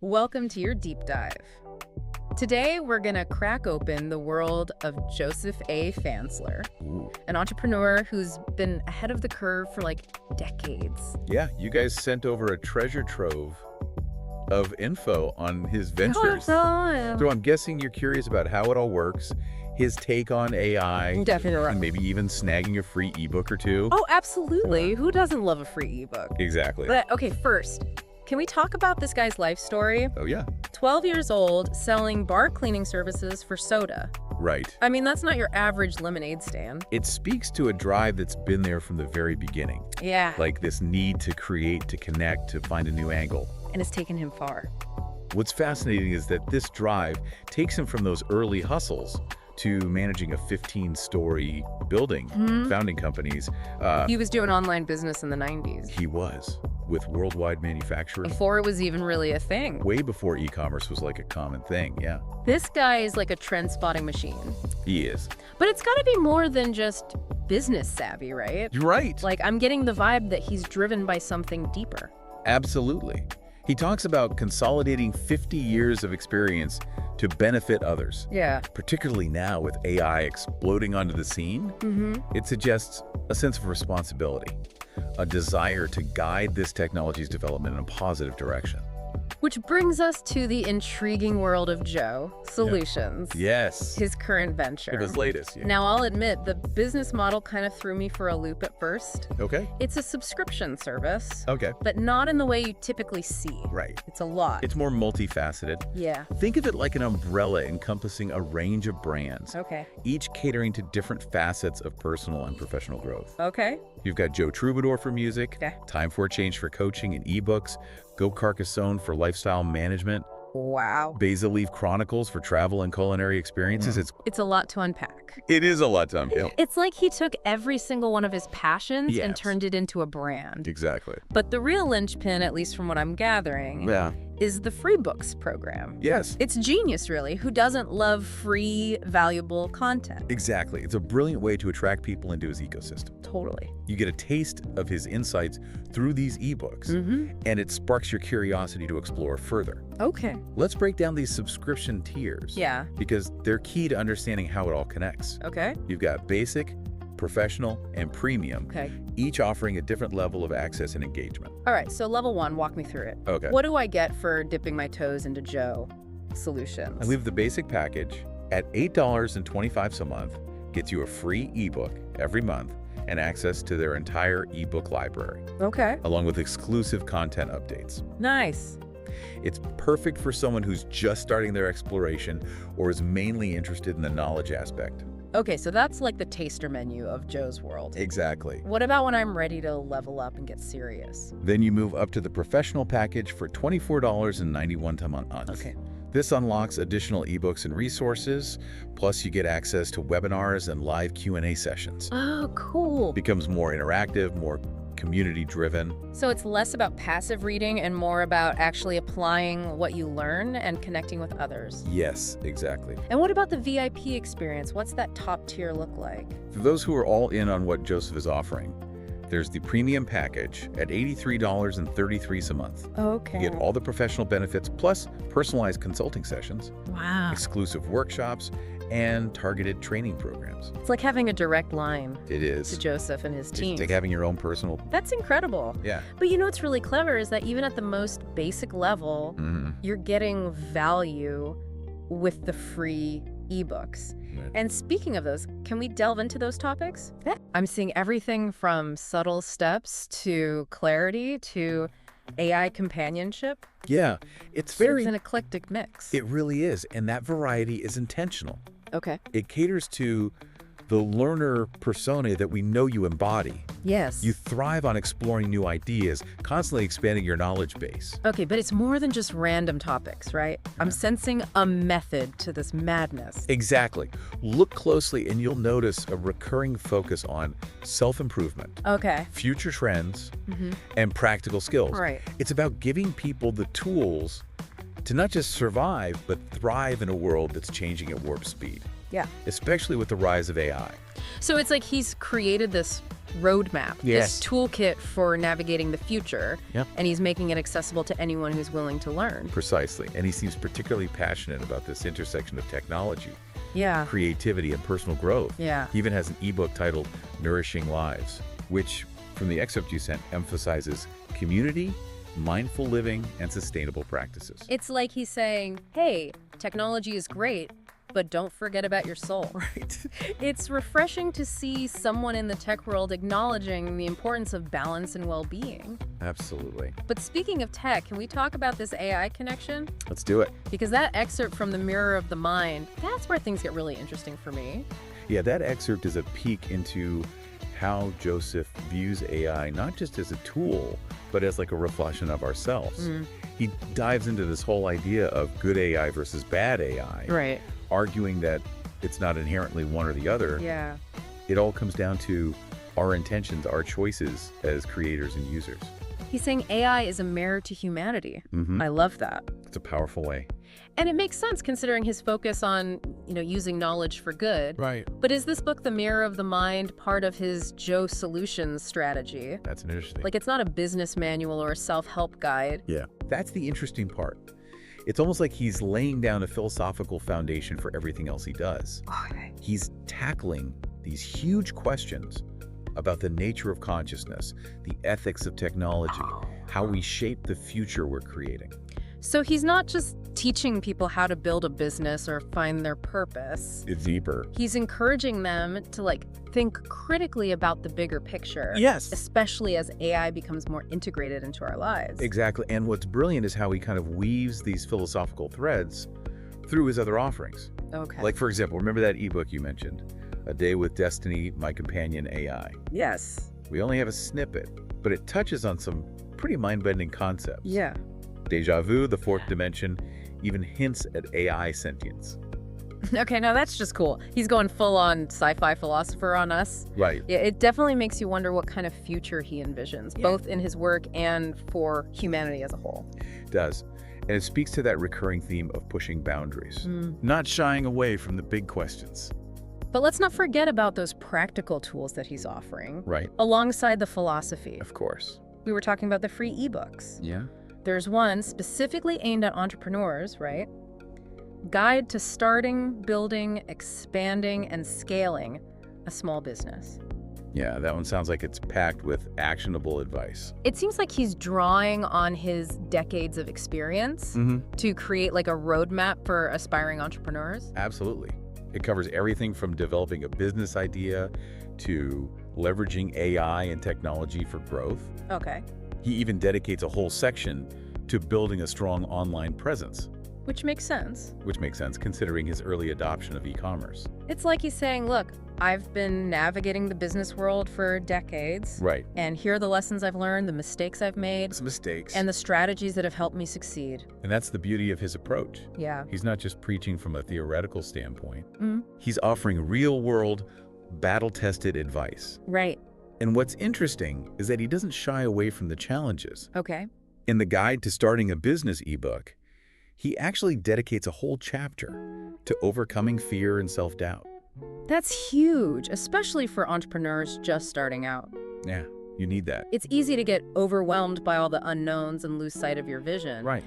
Welcome to your deep dive. Today, we're going to crack open the world of Joseph A. Fansler, Ooh. an entrepreneur who's been ahead of the curve for like decades. Yeah, you guys sent over a treasure trove of info on his ventures. So I'm guessing you're curious about how it all works, his take on AI, Definitely. and maybe even snagging a free ebook or two. Oh, absolutely. Who doesn't love a free ebook? Exactly. But okay, first, can we talk about this guy's life story? Oh, yeah. 12 years old, selling bar cleaning services for soda. Right. I mean, that's not your average lemonade stand. It speaks to a drive that's been there from the very beginning. Yeah. Like this need to create, to connect, to find a new angle. And it's taken him far. What's fascinating is that this drive takes him from those early hustles to managing a 15-story building, founding companies. He was doing online business in the 90s. He was, with worldwide manufacturers. Before it was even really a thing. Way before e-commerce was like a common thing, yeah. This guy is like a trend-spotting machine. He is. But it's got to be more than just business savvy, right? You're right. Like, I'm getting the vibe that he's driven by something deeper. Absolutely. He talks about consolidating 50 years of experience to benefit others. Yeah. Particularly now with AI exploding onto the scene, it suggests a sense of responsibility, a desire to guide this technology's development in a positive direction. Which brings us to the intriguing world of joe.solutions. Yes. His current venture. His latest. Yeah. Now, I'll admit, the business model kind of threw me for a loop at first. Okay. It's a subscription service, Okay. but not in the way you typically see. Right. It's a lot. It's more multifaceted. Yeah. Think of it like an umbrella encompassing a range of brands, Okay. each catering to different facets of personal and professional growth. Okay. You've got Joe Troubadour for music, Okay. Time for a Change for coaching and ebooks, Go Carcassonne for lifestyle management, Wow. Basil Leaf Chronicles for travel and culinary experiences. It's a lot to unpack. It is a lot to unveil. It's like he took every single one of his passions and Yes. turned it into a brand. Exactly. But the real linchpin, at least from what I'm gathering, Yeah. is the free books program. Yes. It's genius, really. Who doesn't love free, valuable content? Exactly. It's a brilliant way to attract people into his ecosystem. Totally. You get a taste of his insights through these ebooks, and it sparks your curiosity to explore further. Okay. Let's break down these subscription tiers. Yeah. Because they're key to understanding how it all connects. Okay. You've got basic, professional, and premium, Okay. each offering a different level of access and engagement. All right, so level one, walk me through it. Okay. What do I get for dipping my toes into Joe Solutions? I leave the basic package at $8.25 a month, gets you a free ebook every month and access to their entire ebook library, Okay. along with exclusive content updates. Nice. It's perfect for someone who's just starting their exploration or is mainly interested in the knowledge aspect. Okay, so that's like the taster menu of Joe's world. Exactly. What about when I'm ready to level up and get serious? Then you move up to the professional package for $24.91 a month. Okay. This unlocks additional ebooks and resources, plus you get access to webinars and live Q&A sessions. Oh, cool. Becomes more interactive, more community-driven. So it's less about passive reading and more about actually applying what you learn and connecting with others. Yes, exactly. And what about the VIP experience? What's that top tier look like? For those who are all in on what Joseph is offering, there's the premium package at $83.33 a month. Okay. You get all the professional benefits plus personalized consulting sessions, Wow. exclusive workshops, and targeted training programs. It's like having a direct line It is. to Joseph and his team. It's like having your own personal... That's incredible. Yeah. But you know what's really clever is that even at the most basic level, you're getting value with the free ebooks. Right. And speaking of those, can we delve into those topics? Yeah. I'm seeing everything from subtle steps to clarity to AI companionship. Yeah, it's very... It's an eclectic mix. It really is, and that variety is intentional. Okay. It caters to the learner persona that we know you embody. Yes. You thrive on exploring new ideas, constantly expanding your knowledge base. Okay, but it's more than just random topics, right? I'm sensing a method to this madness. Exactly. Look closely and you'll notice a recurring focus on self-improvement, Okay. future trends, and practical skills. Right. It's about giving people the tools to not just survive, but thrive in a world that's changing at warp speed. Yeah. especially with the rise of AI. So it's like he's created this roadmap, Yes. this toolkit for navigating the future, Yep. and he's making it accessible to anyone who's willing to learn. Precisely. And he seems particularly passionate about this intersection of technology, Yeah. creativity, and personal growth. Yeah. He even has an ebook titled Nourishing Lives, which, from the excerpt you sent, emphasizes community, mindful living, and sustainable practices. It's like he's saying, hey, technology is great, but don't forget about your soul. Right. It's refreshing to see someone in the tech world acknowledging the importance of balance and well-being. Absolutely. But speaking of tech, can we talk about this AI connection? Let's do it. Because that excerpt from The Mirror of the Mind, that's where things get really interesting for me. Yeah, that excerpt is a peek into how Joseph views AI not just as a tool, but as like a reflection of ourselves. He dives into this whole idea of good AI versus bad AI, Right. arguing that it's not inherently one or the other. Yeah. It all comes down to our intentions, our choices as creators and users. He's saying AI is a mirror to humanity. Mhm. I love that. It's a powerful way. And it makes sense considering his focus on, using knowledge for good. Right. But is this book, The Mirror of the Mind, part of his Joe.solutions strategy? That's an interesting. Like, it's not a business manual or a self-help guide. Yeah. That's the interesting part. It's almost like he's laying down a philosophical foundation for everything else he does. Okay. He's tackling these huge questions about the nature of consciousness, the ethics of technology, how we shape the future we're creating. So he's not just teaching people how to build a business or find their purpose. It's deeper. He's encouraging them to think critically about the bigger picture. Yes. Especially as AI becomes more integrated into our lives. Exactly. And what's brilliant is how he kind of weaves these philosophical threads through his other offerings. Okay. Like, for example, remember that ebook you mentioned, A Day with Destiny, My Companion AI? Yes. We only have a snippet, but it touches on some pretty mind-bending concepts. Yeah. Deja vu, the fourth dimension, even hints at AI sentience. Okay, now that's just cool. He's going full-on sci-fi philosopher on us. Right. Yeah, it definitely makes you wonder what kind of future he envisions, both in his work and for humanity as a whole. It does. And it speaks to that recurring theme of pushing boundaries, not shying away from the big questions. But let's not forget about those practical tools that he's offering, Right. alongside the philosophy. Of course. We were talking about the free ebooks. Yeah. There's one specifically aimed at entrepreneurs, right? Guide to starting, building, expanding, and scaling a small business. Yeah, that one sounds like it's packed with actionable advice. It seems like he's drawing on his decades of experience to create a roadmap for aspiring entrepreneurs. Absolutely. It covers everything from developing a business idea to leveraging AI and technology for growth. Okay. He even dedicates a whole section to building a strong online presence, Which makes sense. which makes sense considering his early adoption of e-commerce. It's like he's saying, look, I've been navigating the business world for decades. Right. And here are the lessons I've learned, the mistakes I've made, Some mistakes. and the strategies that have helped me succeed. And that's the beauty of his approach. Yeah. He's not just preaching from a theoretical standpoint. He's offering real-world, battle-tested advice. Right. And what's interesting is that he doesn't shy away from the challenges. Okay. In the Guide to Starting a Business ebook, he actually dedicates a whole chapter to overcoming fear and self-doubt. That's huge, especially for entrepreneurs just starting out. Yeah, you need that. It's easy to get overwhelmed by all the unknowns and lose sight of your vision. Right.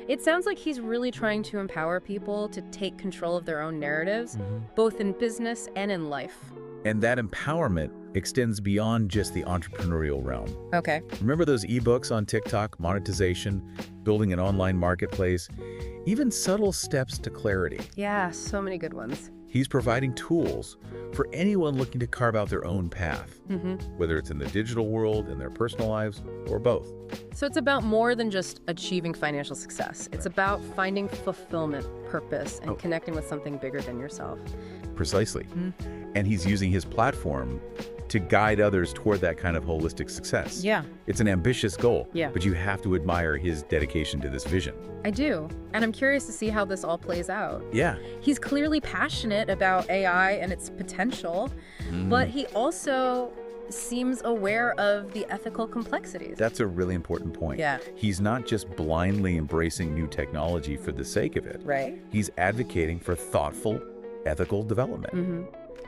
It sounds like he's really trying to empower people to take control of their own narratives, both in business and in life. And that empowerment extends beyond just the entrepreneurial realm. Okay. Remember those ebooks on TikTok, monetization, building an online marketplace, even subtle steps to clarity? Yeah, so many good ones. He's providing tools for anyone looking to carve out their own path, whether it's in the digital world, in their personal lives, or both. So it's about more than just achieving financial success. It's about finding fulfillment, purpose, and connecting with something bigger than yourself. Precisely. And he's using his platform to guide others toward that kind of holistic success. Yeah. It's an ambitious goal, Yeah. but you have to admire his dedication to this vision. I do. And I'm curious to see how this all plays out. Yeah. He's clearly passionate about AI and its potential, but he also seems aware of the ethical complexities. That's a really important point. Yeah. He's not just blindly embracing new technology for the sake of it. Right? He's advocating for thoughtful, ethical development. Mm-hmm.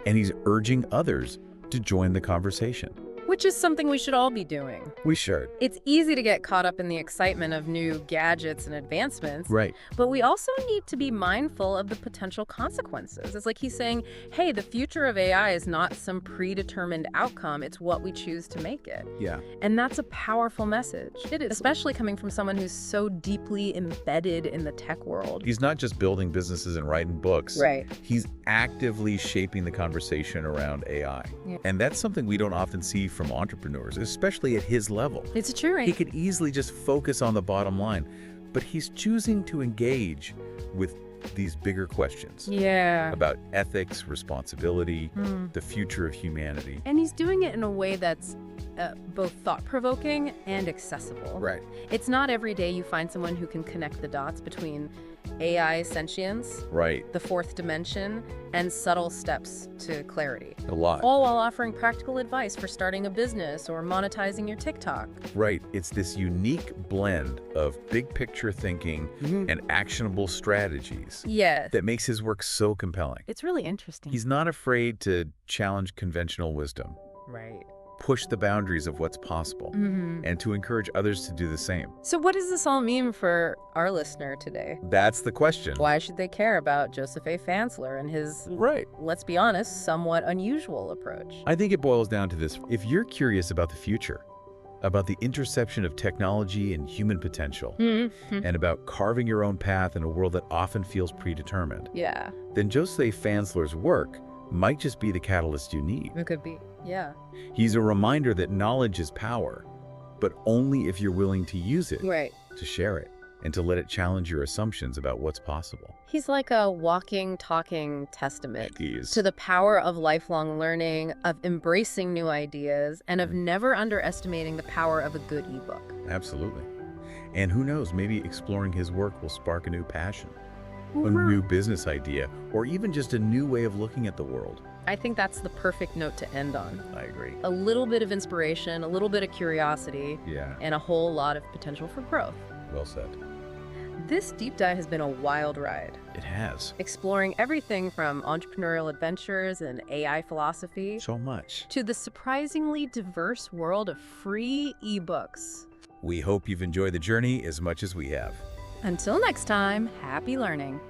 And he's urging others to join the conversation. Which is something we should all be doing. We should. It's easy to get caught up in the excitement of new gadgets and advancements. Right. But we also need to be mindful of the potential consequences. It's like he's saying, hey, the future of AI is not some predetermined outcome. It's what we choose to make it. Yeah. And that's a powerful message. It is, especially coming from someone who's so deeply embedded in the tech world. He's not just building businesses and writing books. Right. He's actively shaping the conversation around AI. Yeah. And that's something we don't often see from entrepreneurs, especially at his level. It's true, right? He could easily just focus on the bottom line, but he's choosing to engage with these bigger questions. Yeah. About ethics, responsibility, the future of humanity. And he's doing it in a way that's both thought-provoking and accessible. Right. It's not every day you find someone who can connect the dots between AI sentience, Right. the fourth dimension, and subtle steps to clarity. A lot. All while offering practical advice for starting a business or monetizing your TikTok. Right. It's this unique blend of big picture thinking and actionable strategies Yes. that makes his work so compelling. It's really interesting. He's not afraid to challenge conventional wisdom, Right. push the boundaries of what's possible, and to encourage others to do the same. So what does this all mean for our listener today? That's the question. Why should they care about Joseph A. Fansler and his, Right. let's be honest, somewhat unusual approach? I think it boils down to this. If you're curious about the future, about the intersection of technology and human potential, and about carving your own path in a world that often feels predetermined, Yeah, then Joseph Fansler's work might just be the catalyst you need. it could be. Yeah. He's a reminder that knowledge is power, but only if you're willing to use it, Right. to share it, and to let it challenge your assumptions about what's possible. He's like a walking, talking testament He is. to the power of lifelong learning, of embracing new ideas, and of never underestimating the power of a good ebook. Absolutely. And who knows, maybe exploring his work will spark a new passion, a new business idea, or even just a new way of looking at the world. I think that's the perfect note to end on. I agree. A little bit of inspiration, a little bit of curiosity, Yeah, and a whole lot of potential for growth. well said. This deep dive has been a wild ride, It has. exploring everything from entrepreneurial adventures and AI philosophy So much. to the surprisingly diverse world of free ebooks. We hope you've enjoyed the journey as much as we have. Until next time, happy learning.